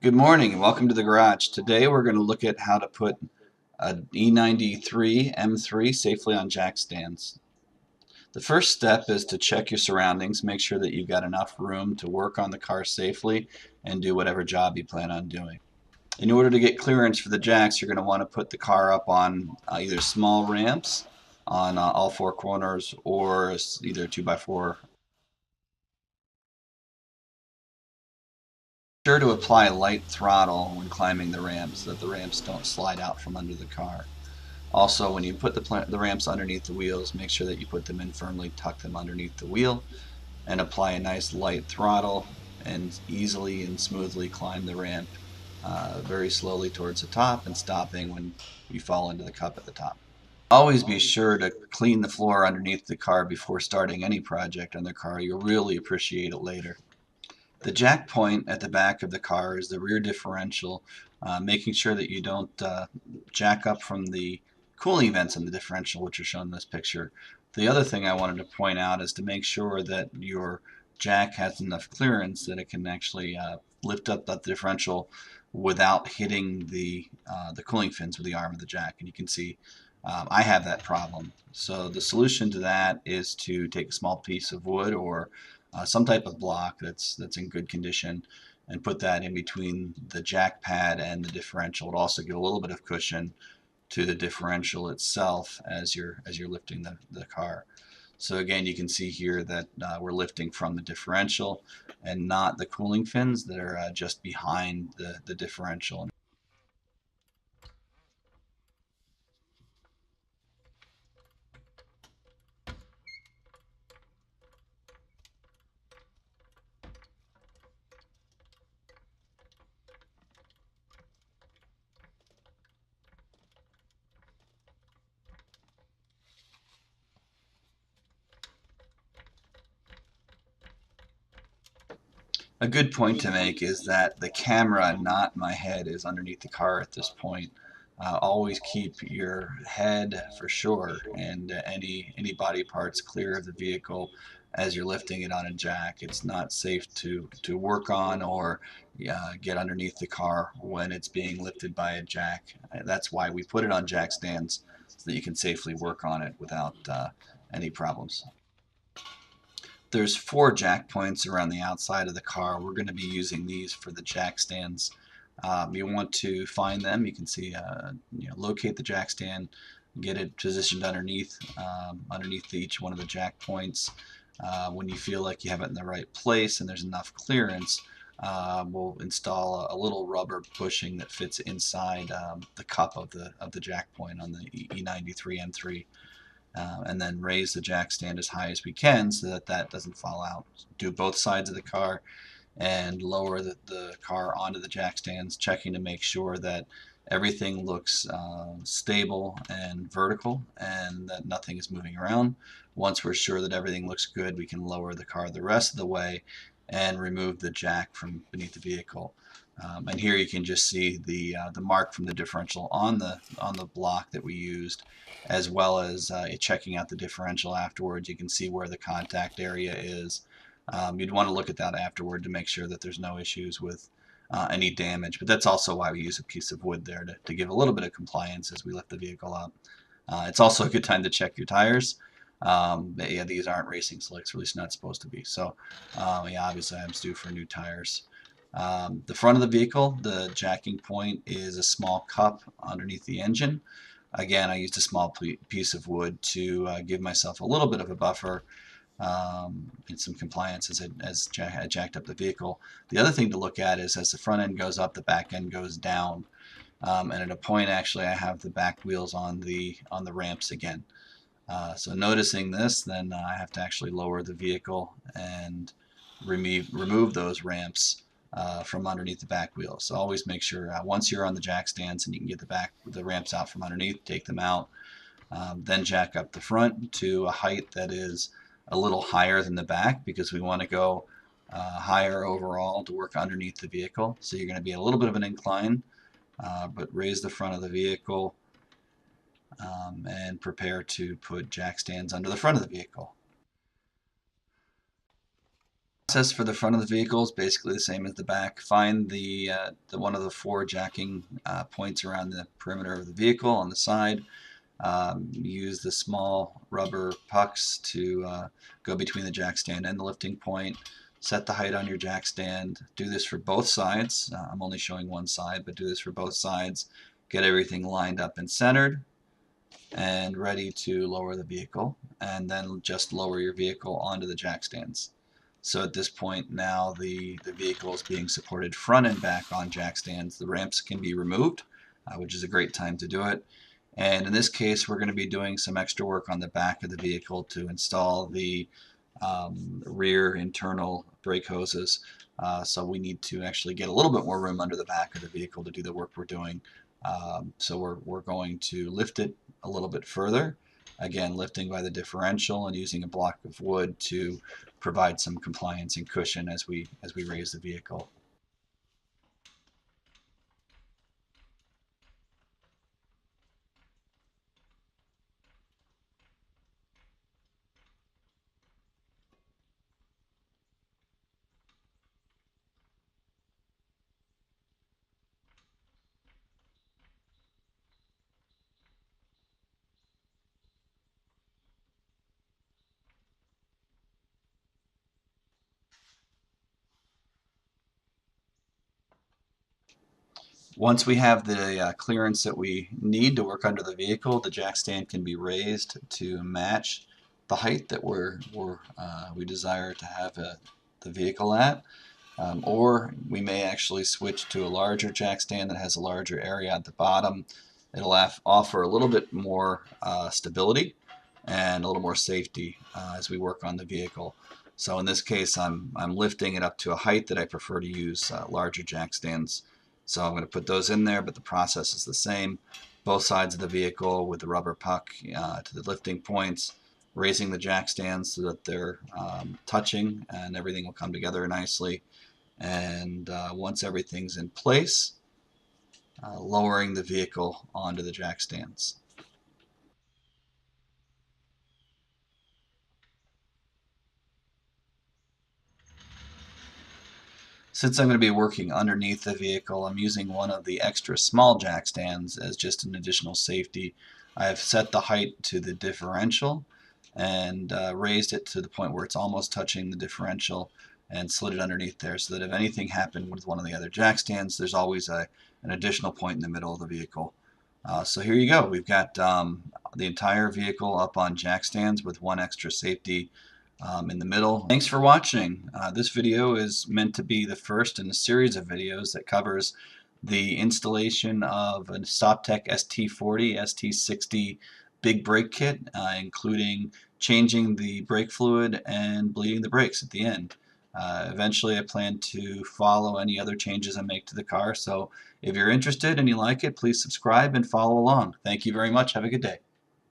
Good morning and welcome to the garage. Today we're going to look at how to put an E9X M3 safely on jack stands. The first step is to check your surroundings, make sure that you've got enough room to work on the car safely and do whatever job you plan on doing. In order to get clearance for the jacks, you're going to want to put the car up on either small ramps on all four corners or either 2x4. Sure to apply light throttle when climbing the ramps so that the ramps don't slide out from under the car. Also, when you put the ramps underneath the wheels, make sure that you put them in firmly, tuck them underneath the wheel, and apply a nice light throttle and easily and smoothly climb the ramp very slowly towards the top and stopping when you fall into the cup at the top. Always be sure to clean the floor underneath the car before starting any project on the car. You'll really appreciate it later. The jack point at the back of the car is the rear differential, making sure that you don't jack up from the cooling vents in the differential, which are shown in this picture. The other thing I wanted to point out is to make sure that your jack has enough clearance that it can actually lift up that differential without hitting the cooling fins with the arm of the jack. And you can see I have that problem. So the solution to that is to take a small piece of wood or some type of block that's in good condition and put that in between the jack pad and the differential. It'll also give a little bit of cushion to the differential itself as you're lifting the car. So again, you can see here that we're lifting from the differential and not the cooling fins that are just behind the differential. A good point to make is that the camera, not my head, is underneath the car at this point. Always keep your head for sure and any body parts clear of the vehicle as you're lifting it on a jack. It's not safe to work on or get underneath the car when it's being lifted by a jack. That's why we put it on jack stands so that you can safely work on it without any problems. There's 4 jack points around the outside of the car. We're going to be using these for the jack stands. You want to find them. You can see, locate the jack stand, get it positioned underneath each one of the jack points. When you feel like you have it in the right place and there's enough clearance, we'll install a little rubber bushing that fits inside the cup of the jack point on the E9X M3. And then raise the jack stand as high as we can so that that doesn't fall out. Do both sides of the car and lower the car onto the jack stands, checking to make sure that everything looks stable and vertical and that nothing is moving around. Once we're sure that everything looks good, we can lower the car the rest of the way and remove the jack from beneath the vehicle. And here you can just see the mark from the differential on the block that we used, as well as checking out the differential afterwards. You can see where the contact area is. You'd want to look at that afterward to make sure that there's no issues with any damage. But that's also why we use a piece of wood there to give a little bit of compliance as we lift the vehicle up. It's also a good time to check your tires. Yeah, these aren't racing slicks, or at least not supposed to be. So yeah, obviously I'm due for new tires. The front of the vehicle, the jacking point is a small cup underneath the engine. Again, I used a small piece of wood to give myself a little bit of a buffer and some compliance as I jacked up the vehicle. The other thing to look at is as the front end goes up, the back end goes down. And at a point, actually, I have the back wheels on the ramps again. So noticing this, then I have to actually lower the vehicle and remove those ramps from underneath the back wheel. So always make sure once you're on the jack stands and you can get the ramps out from underneath, take them out. Then jack up the front to a height that is a little higher than the back because we want to go higher overall to work underneath the vehicle. So you're going to be a little bit of an incline, but raise the front of the vehicle and prepare to put jack stands under the front of the vehicle. Process for the front of the vehicle is basically the same as the back. Find the one of the 4 jacking points around the perimeter of the vehicle on the side. Use the small rubber pucks to go between the jack stand and the lifting point. Set the height on your jack stand. Do this for both sides. I'm only showing one side, but do this for both sides. Get everything lined up and centered and ready to lower the vehicle, and then just lower your vehicle onto the jack stands. So at this point now the vehicle is being supported front and back on jack stands. The ramps can be removed, which is a great time to do it. And in this case we're going to be doing some extra work on the back of the vehicle to install the rear internal brake hoses. So we need to actually get a little bit more room under the back of the vehicle to do the work we're doing. So we're going to lift it a little bit further. Again, lifting by the differential and using a block of wood to provide some compliance and cushion as we raise the vehicle. Once we have the clearance that we need to work under the vehicle, the jack stand can be raised to match the height that we desire to have the vehicle at. Or we may actually switch to a larger jack stand that has a larger area at the bottom. It'll offer a little bit more stability and a little more safety as we work on the vehicle. So in this case I'm lifting it up to a height that I prefer to use larger jack stands. So I'm going to put those in there, but the process is the same. Both sides of the vehicle with the rubber puck to the lifting points, raising the jack stands so that they're touching and everything will come together nicely. And once everything's in place, lowering the vehicle onto the jack stands. Since I'm going to be working underneath the vehicle, I'm using one of the extra small jack stands as just an additional safety. I've set the height to the differential and raised it to the point where it's almost touching the differential and slid it underneath there so that if anything happened with one of the other jack stands, there's always an additional point in the middle of the vehicle. So here you go. We've got the entire vehicle up on jack stands with one extra safety in the middle. Thanks for watching. This video is meant to be the first in a series of videos that covers the installation of a StopTech ST40, ST60 big brake kit, including changing the brake fluid and bleeding the brakes at the end. Eventually I plan to follow any other changes I make to the car, so if you're interested and you like it, please subscribe and follow along. Thank you very much. Have a good day.